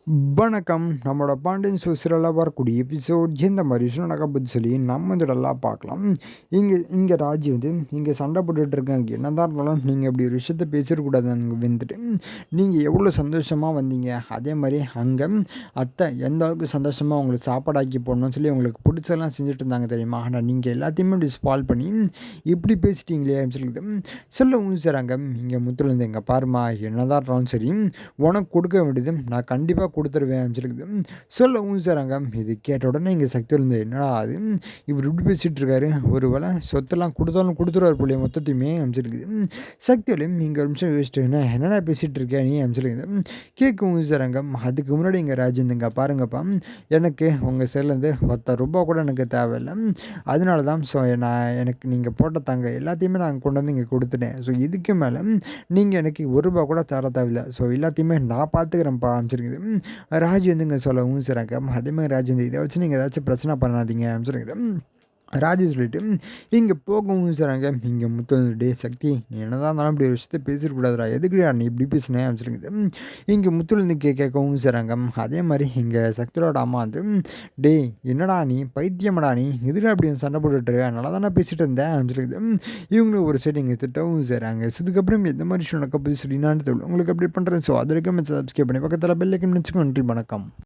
வணக்கம். நம்மளோட பாண்டியன் சீரியல்ல வரக்கூடிய எபிசோட் எந்த மாதிரி விஷயம் நடக்கப்போகுதுன்னு சொல்லி நம்ம இந்த இதெல்லாம் பார்க்கலாம். இங்கே ராஜி வந்து இங்கே சண்டை போட்டுட்டு இருக்காங்க. என்னதான் இருந்தாலும் நீங்கள் இப்படி ஒரு விஷயத்த பேசிடக்கூடாது. அங்கே வந்துட்டு நீங்கள் எவ்வளோ சந்தோஷமாக வந்தீங்க, அதே மாதிரி அங்கே அத்தை எந்த அளவுக்கு சந்தோஷமாக உங்களுக்கு சாப்பாடாக்கி போடணும்னு சொல்லி உங்களுக்கு பிடிச்சதெல்லாம் செஞ்சுட்டு இருந்தாங்க தெரியுமா. ஆனால் நீங்கள் எல்லாத்தையுமே இப்படி ஸ்பால் பண்ணி இப்படி பேசிட்டீங்களே அப்படின்னு சொல்லிட்டு சொல்லவும் செய்கிறாங்க. இங்கே முத்துலேருந்து எங்கே பாருமா, என்னதான் இருந்தாலும் சரி உனக்கு கொடுக்க வேண்டியது நான் கண்டிப்பாக கொடுத்துருவேன் அப்படின்னு சொல்லிக்குது சொல்லவும் செய்கிறாங்க. இது கேட்ட உடனே இங்கே சக்தி வந்து என்னடா அது இவர் இப்படி பேசிகிட்டு இருக்காரு, ஒரு வேளை சொத்தெல்லாம் கொடுத்தாலும் கொடுத்துருவார் போலியே மொத்தத்தையுமே அப்படின்னு சொல்லிக்குது. சக்தியிலையும் இங்கே ஒரு நிமிஷம் யோசிச்சுட்டு என்னடா பேசிகிட்டு இருக்கேன் நீ அப்படின்னு சொல்லிக்குது கேட்கவும் செய்கிறாங்க. அதுக்கு முன்னாடி இங்கே ராஜேந்திரங்க பாருங்கப்பா, எனக்கு உங்கள் சைட்லேருந்து ₹10 கூட எனக்கு தேவையில்லை, அதனால தான் ஸோ எனக்கு நீங்கள் போட்ட தாங்க எல்லாத்தையுமே நான் கொண்டு வந்து இங்கே கொடுத்துட்டேன். ஸோ இதுக்கு மேலே நீங்கள் எனக்கு ₹1 கூட தர தேவையில்லை, ஸோ எல்லாத்தையுமே நான் பார்த்துக்கிறேன்ப்பா அமைச்சிருக்குது. ராஜ் வந்து இங்கே சொல்லவும் செய்கிறாங்க. அதேமாதிரி ராஜ் வந்து இதை வச்சு நீங்கள் ஏதாச்சும் பிரச்சனை பண்ணாதீங்க அப்படின்னு சொல்லிக்குது. ராஜு சொல்லிட்டு இங்கே போகவும் செய்கிறாங்க. இங்கே முத்து டே சக்தி, நீ என்னதான் இருந்தாலும் இப்படி ஒரு விஷயத்தை பேசிடக்கூடாதுடா, எதுக்குடா நீ இப்படி பேசினேன் அப்படின்னு சொல்லிக்குது. இங்கே முத்துலேருந்து கேட்கவும் செய்கிறாங்க. அதே மாதிரி இங்கே சக்தியோட அம்மா வந்து டே என்னடா நீ பைத்தியமடா, நீ எதுடா அப்படி சண்டை போட்டுட்டு நல்லா தானே பேசிகிட்டு இருந்தேன் அப்படின்னு சொல்லிக்குது. இவங்களும் ஒரு சைடு இங்கே திட்டவும் செய்கிறாங்க. ஸோ இதுக்கப்புறம் எந்த மாதிரி விஷயம் நடக்க போது சொல்லி நான் உங்களுக்கு அப்படி பண்ணுறேன். ஸோ அது வரைக்கும் சப்ஸ்கிரைப் பண்ணி பக்கத்தில் பெல் ஐக்கன் வச்சுக்கோ. நன்றி, வணக்கம்.